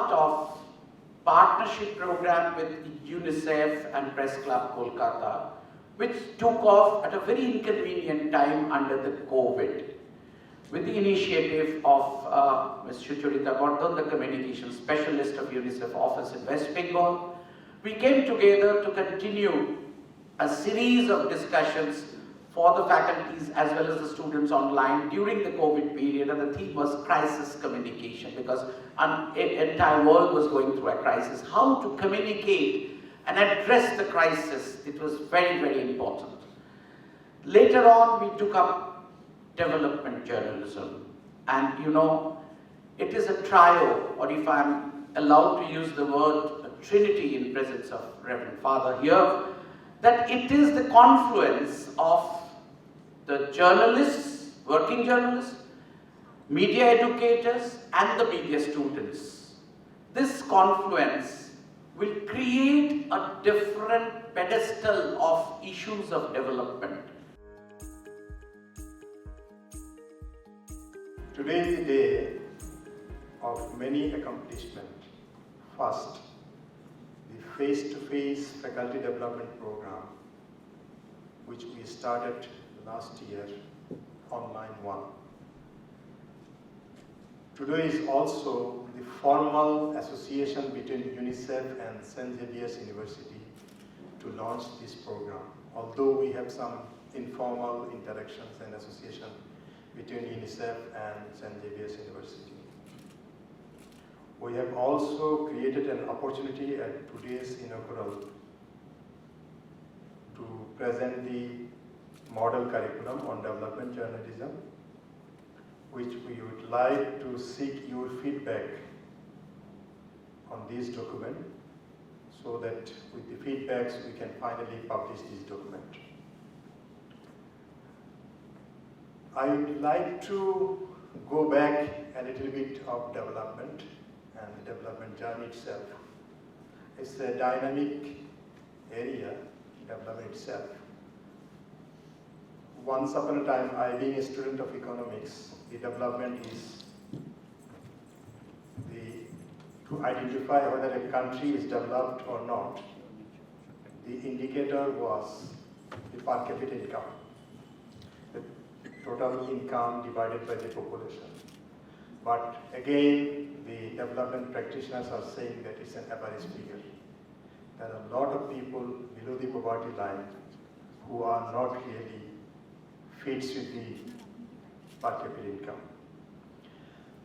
part of partnership program with UNICEF and Press Club Kolkata, which took off at a very inconvenient time under the COVID. With the initiative of Ms. Sucharita Gordon, the communication specialist of UNICEF office in West Bengal, we came together to continue a series of discussions for the faculties as well as the students online during the COVID period, and the theme was crisis communication, because an entire world was going through a crisis. How to communicate and address the crisis, it was very, very important. Later on, we took up development journalism, and you know, it is a trio, or if I'm allowed to use the word a trinity in presence of Reverend Father here, that it is the confluence of the journalists, working journalists, media educators, and the media students. This confluence will create a different pedestal of issues of development. Today is the day of many accomplishments. First, the face-to-face faculty development program, which we started last year, online one. Today is also the formal association between UNICEF and St. Xavier's University to launch this program, although we have some informal interactions and association between UNICEF and St. Xavier's University. We have also created an opportunity at today's inaugural to present the model curriculum on development journalism, which we would like to seek your feedback on this document, so that with the feedbacks we can finally publish this document. I would like to go back a little bit of development and the development journey itself. It's a dynamic area, development itself. Once upon a time, I being a student of economics, the development is to identify whether a country is developed or not. The indicator was the per capita income, the total income divided by the population. But again, the development practitioners are saying that it's an average figure. There are a lot of people below the poverty line who are not really fits with the per capita income.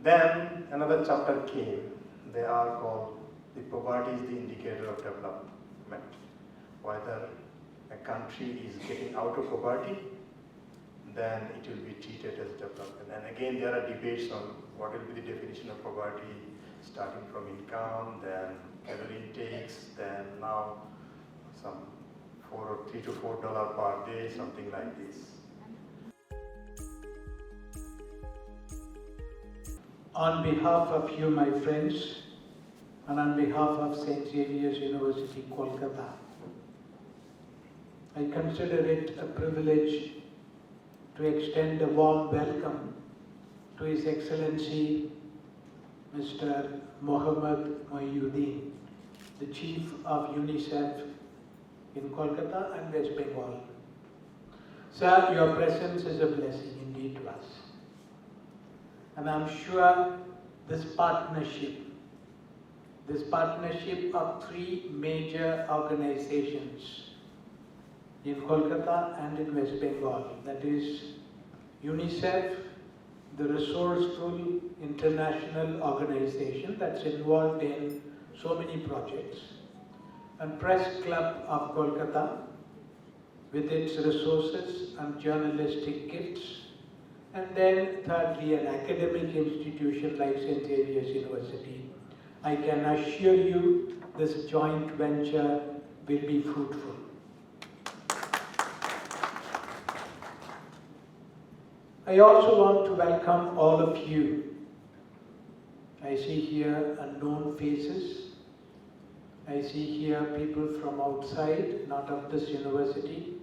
Then another chapter came. They are called the poverty is the indicator of development. Whether a country is getting out of poverty, then it will be treated as development. And again, there are debates on what will be the definition of poverty, starting from income, then calorie intakes, then now some $3 to $4 per day, something like this. On behalf of you, my friends, and on behalf of St. Xavier's University, Kolkata, I consider it a privilege to extend a warm welcome to His Excellency Mr. Mohammad Mohyuddin, the Chief of UNICEF in Kolkata and West Bengal. Sir, your presence is a blessing indeed to us. And I'm sure this partnership of three major organizations in Kolkata and in West Bengal, that is UNICEF, the resourceful international organization that's involved in so many projects, and Press Club of Kolkata with its resources and journalistic gifts, and then thirdly an academic institution like St. Xavier's University. I can assure you this joint venture will be fruitful. I also want to welcome all of you. I see here unknown faces. I see here people from outside, not of this university.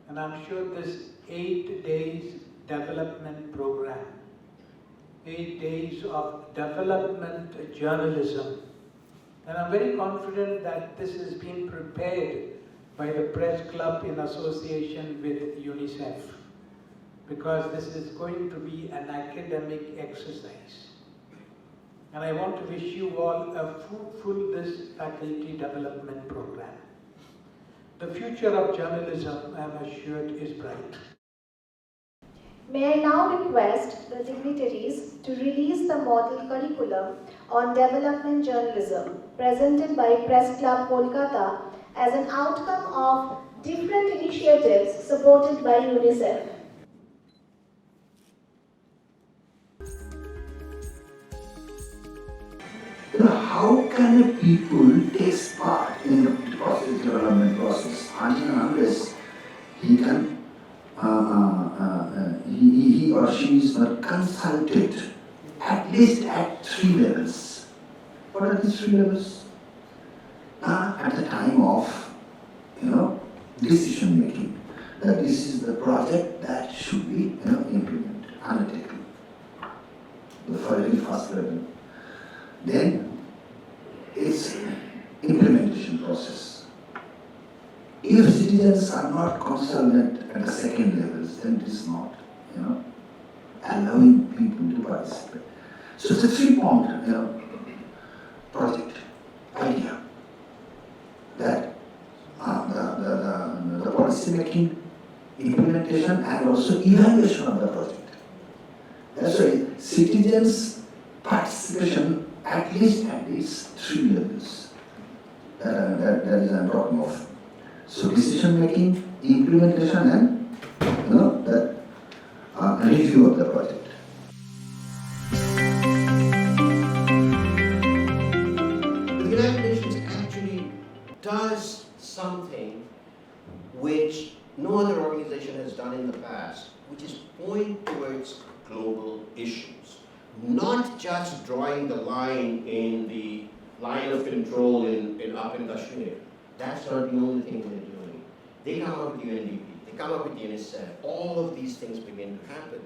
And I'm sure this 8 days development program 8 days of development journalism. And I'm very confident that this is being prepared by the Press Club in association with UNICEF, because this is going to be an academic exercise. And I want to wish you all a fruitful this faculty development program. The future of journalism, I am assured, is bright. May I now request the dignitaries to release the model curriculum on development journalism presented by Press Club Kolkata as an outcome of different initiatives supported by UNICEF. How can a people take part in the process, development process, until and unless he can, he or she is not consulted, at least at 3 levels. What are these 3 levels? At the time of, decision making. That this is the project that should be, implemented, undertaken. The very first level. Then it's implementation process. If citizens are not consulted at the second levels, then it is not, allowing people to participate. So it's a 3-pronged, project idea that the policy making, implementation, and also evaluation of the project. That's why citizens' participation at least at these 3 levels that is I'm talking of. So decision making, implementation, and that review of the project. The United Nations actually does something which no other organization has done in the past, which is point towards global issues. Not just drawing the line in the line of control up in Kashmir. That's not the only thing they're doing. They come up with UNDP, they come up with UNICEF, all of these things begin to happen.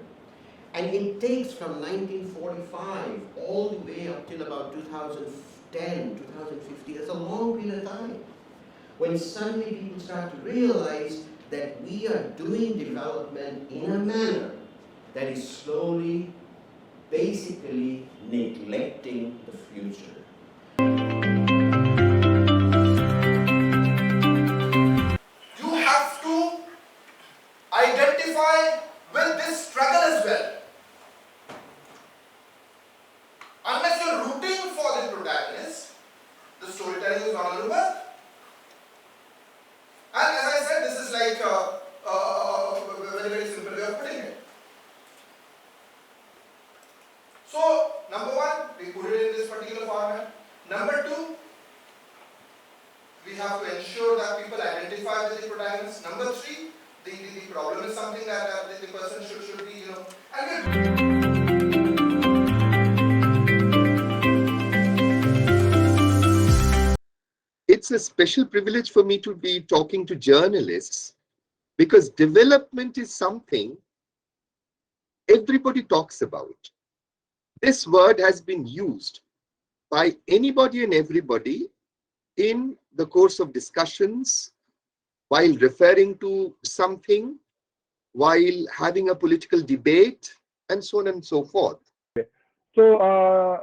And it takes from 1945 all the way up till about 2010, 2015, it's a long period of time. When suddenly people start to realize that we are doing development in a manner that is slowly basically neglecting the future. You have to identify with this struggle as well. Unless you're rooting for the protagonist, the storytelling is not going to work. And as I said, this is like a very, very simple way of putting it. So, number 1, we put it in this particular format. Number 2, we have to ensure that people identify with the protagonist. Number 3, the problem is something that the person should be, It's a special privilege for me to be talking to journalists, because development is something everybody talks about. This word has been used by anybody and everybody in the course of discussions, while referring to something, while having a political debate, and so on and so forth. So,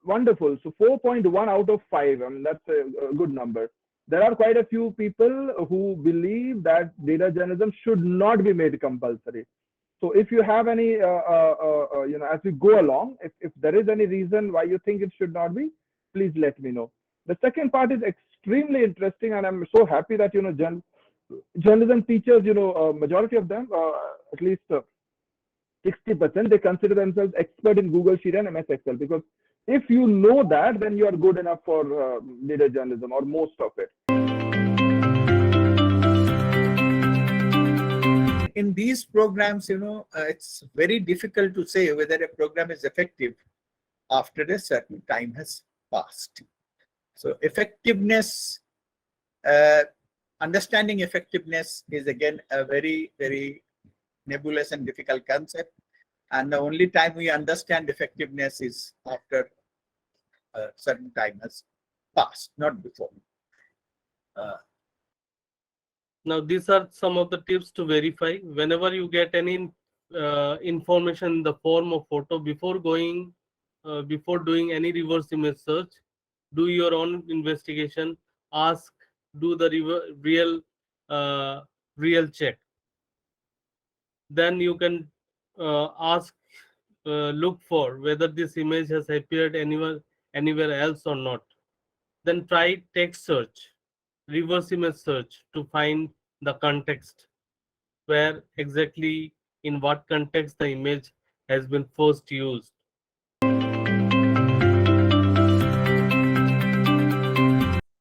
wonderful. So 4.1 out of 5, I mean, that's a good number. There are quite a few people who believe that data journalism should not be made compulsory. So if you have any, as we go along, if there is any reason why you think it should not be, please let me know. The second part is extremely interesting, and I'm so happy that, journalism teachers, majority of them, at least 60%, they consider themselves expert in Google Sheet and MS Excel, because if you know that, then you are good enough for data journalism, or most of it. In these programs, it's very difficult to say whether a program is effective after a certain time has passed. So effectiveness, understanding effectiveness is again a very, very nebulous and difficult concept. And the only time we understand effectiveness is after a certain time has passed, not before. Now, these are some of the tips to verify. Whenever you get any information in the form of photo, before doing any reverse image search, do your own investigation. Ask, do the real check. Then you can look for whether this image has appeared anywhere else or not. Then try text search, reverse image search to find the context, where exactly in what context the image has been first used.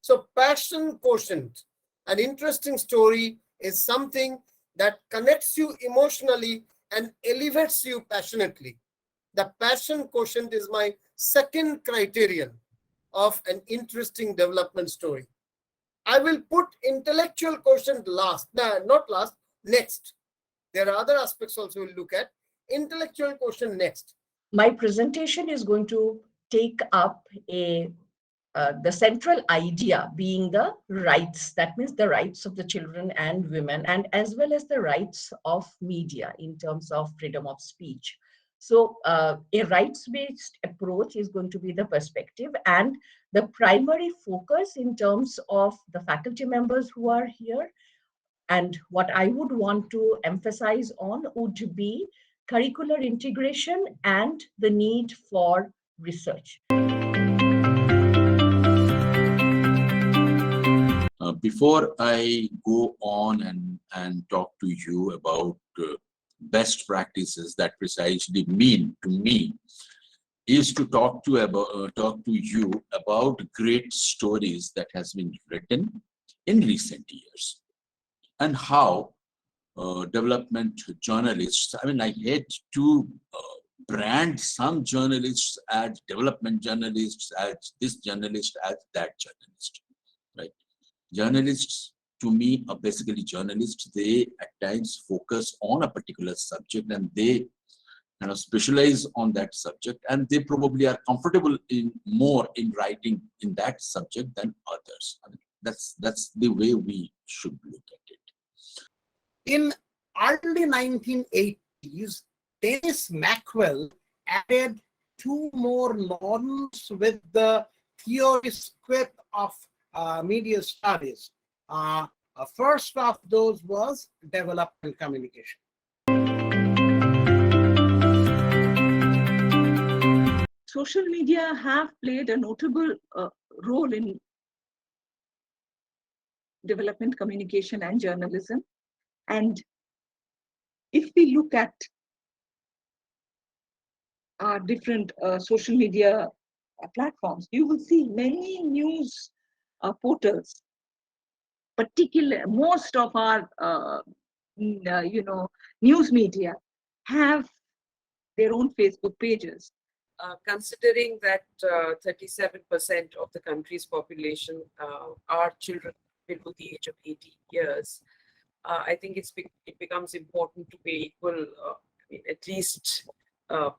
So passion quotient, an interesting story, is something that connects you emotionally and elevates you passionately. The passion quotient is my second criterion of an interesting development story. I will put intellectual quotient last, not last, next. There are other aspects also we'll look at. Intellectual quotient next. My presentation is going to take up the central idea being the rights. That means the rights of the children and women, and as well as the rights of media in terms of freedom of speech. So a rights-based approach is going to be the perspective, and the primary focus in terms of the faculty members who are here, and what I would want to emphasize on would be curricular integration and the need for research. Before I go on and talk to you about best practices that precisely mean to me, is to talk to you about great stories that has been written in recent years, and how development journalists, I mean, I hate to brand some journalists as development journalists, as this journalist, as that journalist, right? Journalists, to me, are basically journalists. They at times focus on a particular subject, and they kind of specialize on that subject, and they probably are comfortable more in writing in that subject than others. I mean, that's the way we should look at it. In early 1980s, Dennis Maxwell added two more norms with the theory script of media studies. First of those was development communication. Social media have played a notable role in development communication and journalism. And if we look at different social media platforms, you will see many news portals. Most of our news media have their own Facebook pages. Considering that 37% of the country's population are children below the age of 18 years, I think it becomes important to pay equal, at least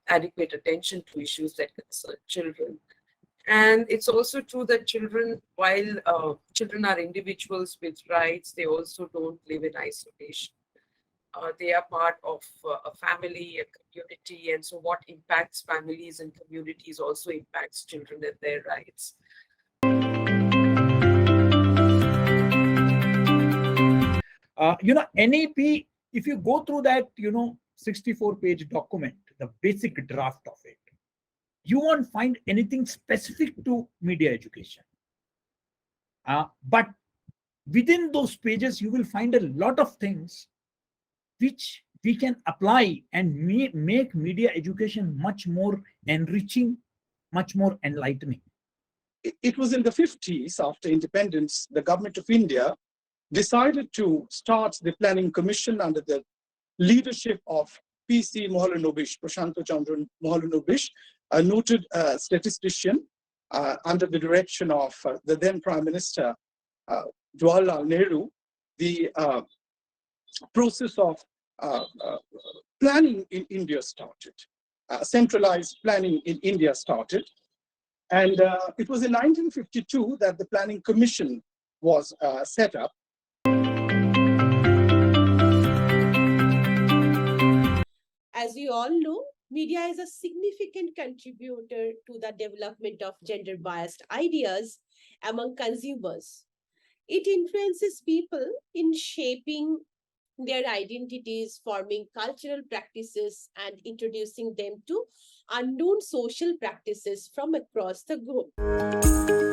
adequate attention to issues that concern children. And it's also true that children, while children are individuals with rights, they also don't live in isolation. They are part of a family, a community, and so what impacts families and communities also impacts children and their rights. NEP, if you go through that, 64-page document, the basic draft of it, you won't find anything specific to media education. But within those pages, you will find a lot of things which we can apply and make media education much more enriching, much more enlightening. It was in the 50s, after independence, the government of India decided to start the Planning Commission under the leadership of P.C. Mohalanobish, Prashanto Chandra Mohalanobish, a noted statistician, under the direction of the then Prime Minister, Jawaharlal Nehru. The process of planning in India started. Centralized planning in India started. And it was in 1952 that the Planning Commission was set up. As we all know, media is a significant contributor to the development of gender biased ideas among consumers. It influences people in shaping their identities, forming cultural practices, and introducing them to unknown social practices from across the globe.